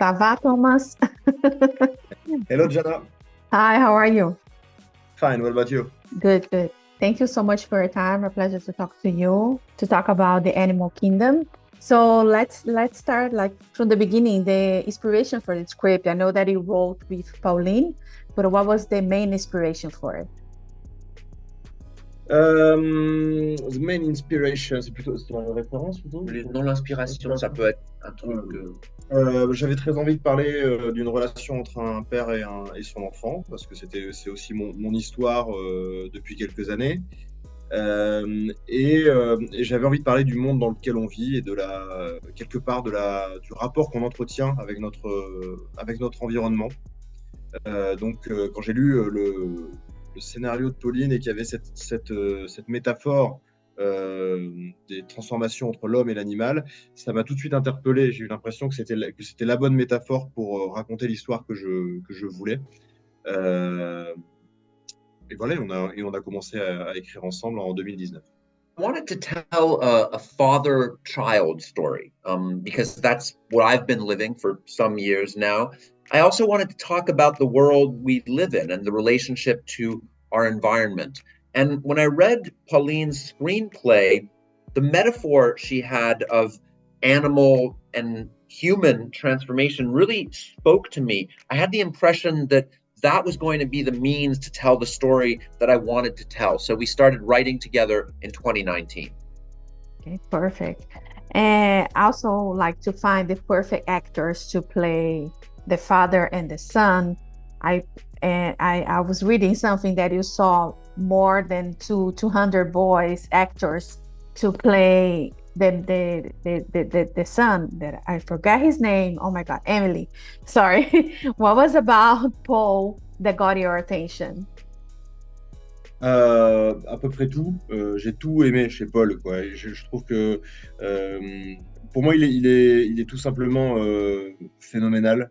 Ça va, Thomas? Hello, Jana. Hi, how are you? Fine. What about you? Good, good. Thank you so much for your time. A pleasure to talk to you, to talk about the animal kingdom. So let's start like from the beginning, the inspiration for the script. I know that you wrote with Pauline, but what was the main inspiration for it? The main inspiration, c'est la référence plutôt? Non, l'inspiration, ça peut être un truc. J'avais très envie de parler d'une relation entre un père et son enfant, parce que c'est aussi mon histoire depuis quelques années. Et j'avais envie de parler du monde dans lequel on vit et quelque part du rapport qu'on entretient avec notre environnement. Donc, quand j'ai lu le scénario de Pauline et qu'il y avait cette métaphore des transformations entre l'homme et l'animal, ça m'a tout de suite interpellé. J'ai eu l'impression que c'était la bonne métaphore pour raconter l'histoire que je voulais. Et voilà, on a commencé à écrire ensemble en 2019. I wanted to tell a father-child story because that's what I've been living for some years now. I also wanted to talk about the world we live in and the relationship to our environment. And when I read Pauline's screenplay, the metaphor she had of animal and human transformation really spoke to me. I had the impression that was going to be the means to tell the story that I wanted to tell. So we started writing together in 2019. Okay, perfect. And also like to find the perfect actors to play the father and the son. I was reading something that you saw more than 200 actors to play the son that I forgot his name. Oh my God, Emile. Sorry. What was about Paul that got your attention? À peu près tout. J'ai tout aimé chez Paul, quoi. Et je trouve que pour moi, il est tout simplement phénoménal.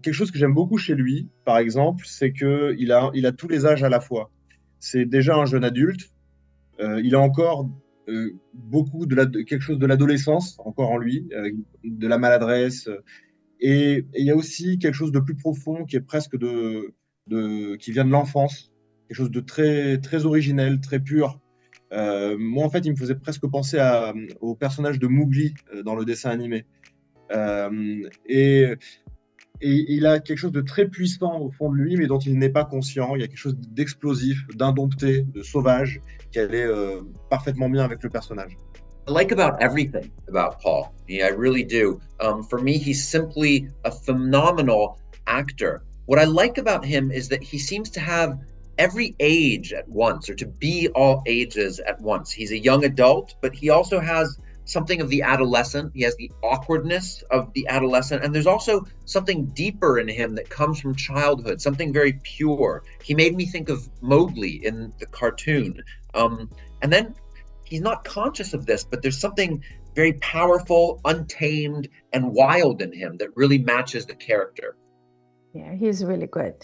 Quelque chose que j'aime beaucoup chez lui, par exemple, c'est qu'il a tous les âges à la fois. C'est déjà un jeune adulte. Il a encore quelque chose de l'adolescence encore en lui, de la maladresse. Et il y a aussi quelque chose de plus profond qui est presque qui vient de l'enfance, quelque chose de très, très originel, très pur. Moi, en fait, il me faisait presque penser au personnage de Mowgli dans le dessin animé. Et il a quelque chose de très puissant au fond de lui, mais dont il n'est pas conscient. Il y a quelque chose d'explosif, d'indompté, de sauvage, qui allait parfaitement bien avec le personnage. I like about everything about Paul. Yeah, I really do. For me, he's simply a phenomenal actor. What I like about him is that he seems to have every age at once, or to be all ages at once. He's a young adult, but he also has something of the adolescent. He has the awkwardness of the adolescent. And there's also something deeper in him that comes from childhood, something very pure. He made me think of Mowgli in the cartoon. And then he's not conscious of this, but there's something very powerful, untamed, and wild in him that really matches the character. Yeah, he's really good.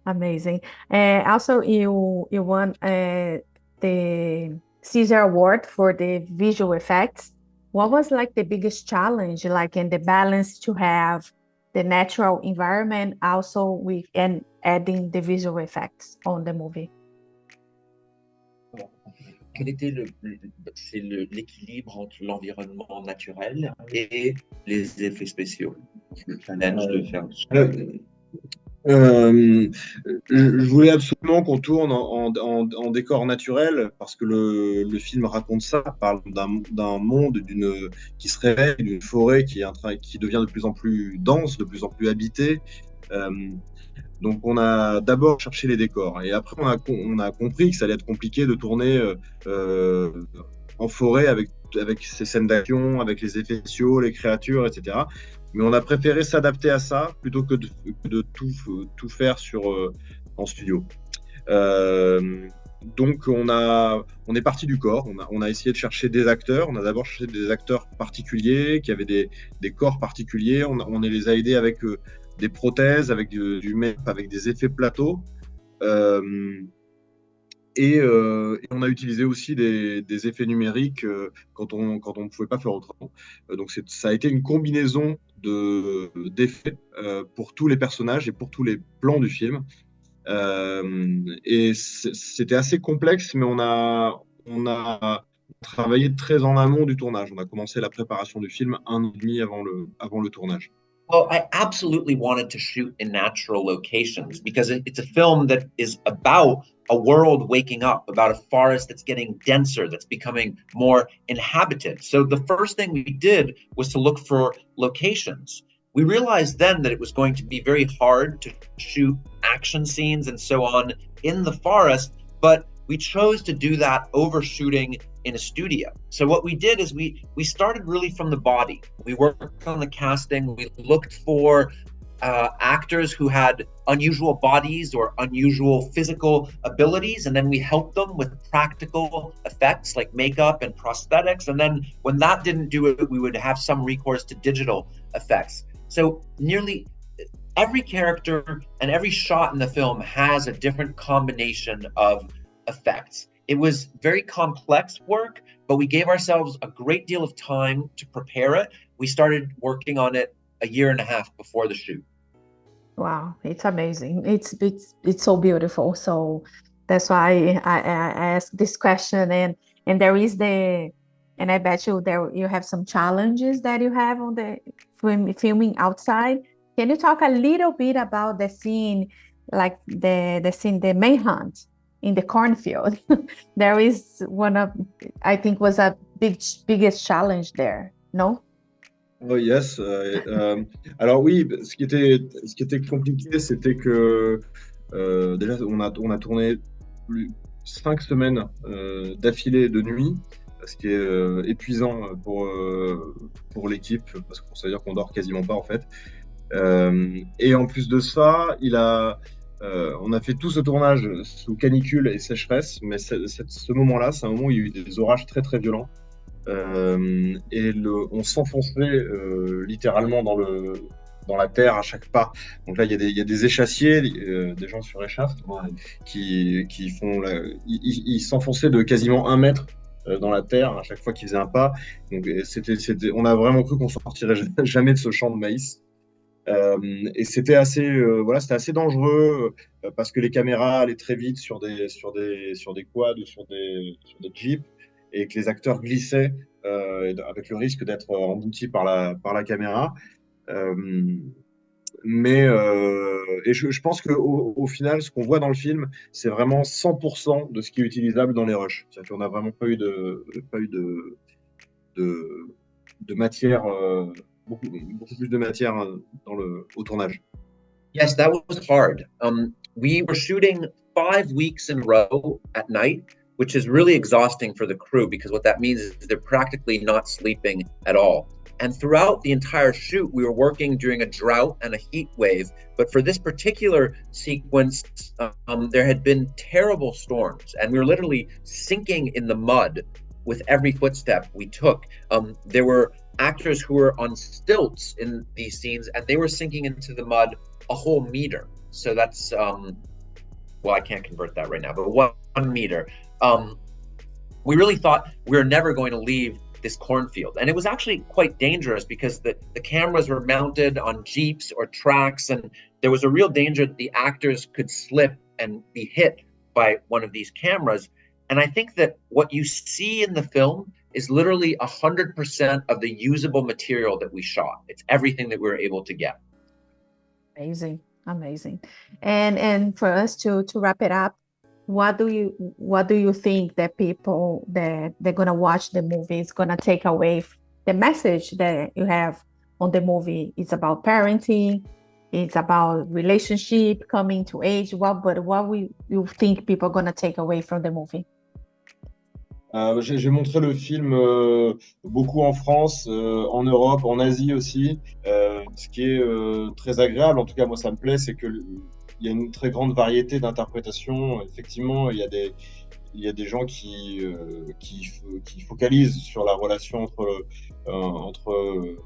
Amazing. Also, you won the Caesar Award for the visual effects. What was like the biggest challenge, like in the balance to have the natural environment also and adding the visual effects on the movie? Quel était l'équilibre entre l'environnement naturel et les effets spéciaux? Le challenge de faire. Je voulais absolument qu'on tourne en décor naturel parce que le film raconte ça, parle d'un monde qui se réveille, d'une forêt qui devient de plus en plus dense, de plus en plus habitée. Donc on a d'abord cherché les décors et après on a compris que ça allait être compliqué de tourner en forêt avec ces scènes d'action, avec les effets spéciaux, les créatures, etc. Mais on a préféré s'adapter à ça plutôt que de tout faire en studio. Donc on est parti du corps, on a essayé de chercher des acteurs. On a d'abord cherché des acteurs particuliers qui avaient des corps particuliers. On les a aidés avec des prothèses, avec du make-up, avec des effets plateaux. Et on a utilisé aussi des effets numériques quand on ne pouvait pas faire autrement. Donc ça a été une combinaison d'effets pour tous les personnages et pour tous les plans du film. Et c'était assez complexe, mais on a travaillé très en amont du tournage. On a commencé la préparation du film 1 an et demi avant le tournage. Well, I absolutely wanted to shoot in natural locations because it's a film that is about a world waking up, about a forest that's getting denser, that's becoming more inhabited. So the first thing we did was to look for locations. We realized then that it was going to be very hard to shoot action scenes and so on in the forest, but we chose to do that overshooting in a studio. So what we did is we started really from the body. We worked on the casting. We looked for actors who had unusual bodies or unusual physical abilities, and then we helped them with practical effects like makeup and prosthetics. And then when that didn't do it, we would have some recourse to digital effects. So nearly every character and every shot in the film has a different combination of effects. It was very complex work, but we gave ourselves a great deal of time to prepare it. We started working on it a year and a half before the shoot. Wow, it's amazing. It's so beautiful. So that's why I asked this question. And there is and I bet you you have some challenges that you have on the filming outside. Can you talk a little bit about the scene, like the scene, the manhunt in the cornfield? There is I think was a biggest challenge there, no? Oh yes. Alors oui, ce qui était compliqué, c'était que déjà on a tourné 5 semaines d'affilée de nuit, ce qui est épuisant pour l'équipe, parce que ça veut dire qu'on dort quasiment pas en fait. Et en plus de ça, on a fait tout ce tournage sous canicule et sécheresse, mais ce moment-là, c'est un moment où il y a eu des orages très très violents. Et on s'enfonçait littéralement dans la terre à chaque pas. Donc là, il y a des échassiers, des gens sur échasse, qui ils s'enfonçaient de quasiment 1 mètre dans la terre à chaque fois qu'ils faisaient un pas. Donc on a vraiment cru qu'on sortirait jamais de ce champ de maïs. Et c'était assez dangereux parce que les caméras allaient très vite sur des quads, sur des jeeps, et que les acteurs glissaient avec le risque d'être emboutis par la caméra. Et je pense qu'au final, ce qu'on voit dans le film, c'est vraiment 100% de ce qui est utilisable dans les rushs. C'est-à-dire qu'on n'a vraiment pas eu de matière, beaucoup plus de matière au tournage. Yes, that was hard. We were shooting 5 weeks in a row at night, which is really exhausting for the crew because what that means is they're practically not sleeping at all. And throughout the entire shoot, we were working during a drought and a heat wave. But for this particular sequence, there had been terrible storms, and we were literally sinking in the mud with every footstep we took. There were actors who were on stilts in these scenes, and they were sinking into the mud a whole meter. So that's, well, I can't convert that right now, but 1 meter. We really thought we were never going to leave this cornfield. And it was actually quite dangerous because the cameras were mounted on jeeps or tracks, and there was a real danger that the actors could slip and be hit by one of these cameras. And I think that what you see in the film is literally 100% of the usable material that we shot. It's everything that we were able to get. Amazing. And for us to wrap it up, what do you think that people that they're gonna watch the movie is gonna take away the message that you have on the movie? It's about parenting, it's about relationship, coming to age. What you think people are gonna take away from the movie? J'ai montré le film beaucoup en France, en Europe, en Asie aussi. Ce qui est très agréable, en tout cas moi ça me plaît, c'est qu'il y a une très grande variété d'interprétations. Effectivement, il y a des gens qui focalisent sur la relation entre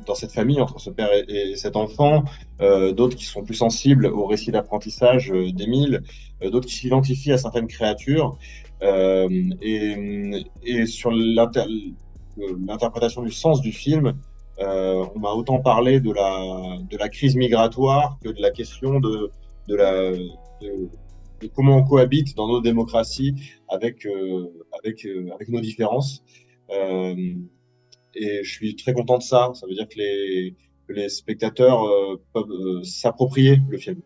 dans cette famille, entre ce père et cet enfant, d'autres qui sont plus sensibles au récit d'apprentissage d'Emile, d'autres qui s'identifient à certaines créatures, et sur l'interprétation du sens du film, on m'a autant parlé de la crise migratoire que de la question de comment on cohabite dans nos démocraties avec nos différences. Et je suis très content de ça. Ça veut dire que les spectateurs peuvent s'approprier le film.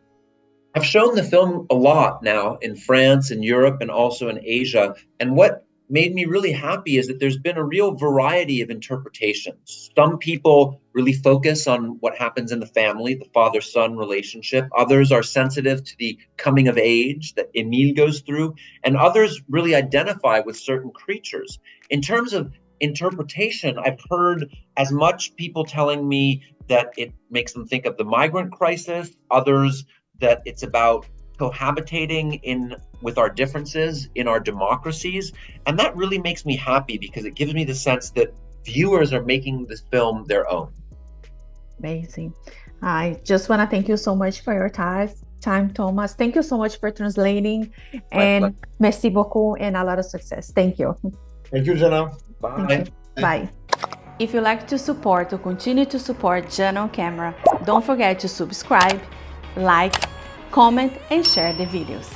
I've shown the film a lot now in France, in Europe, and also in Asia. And what made me really happy is that there's been a real variety of interpretations. Some people really focus on what happens in the family, the father-son relationship. Others are sensitive to the coming of age that Emile goes through. And others really identify with certain creatures. In terms of interpretation, I've heard as much people telling me that it makes them think of the migrant crisis, others that it's about cohabitating with our differences in our democracies. And that really makes me happy because it gives me the sense that viewers are making this film their own. Amazing. I just want to thank you so much for your time, Thomas. Thank you so much for translating. And merci beaucoup and a lot of success. Thank you. Thank you, Jana. Bye. Bye. If you like to support or continue to support Jana on Camera, don't forget to subscribe, like, comment, and share the videos.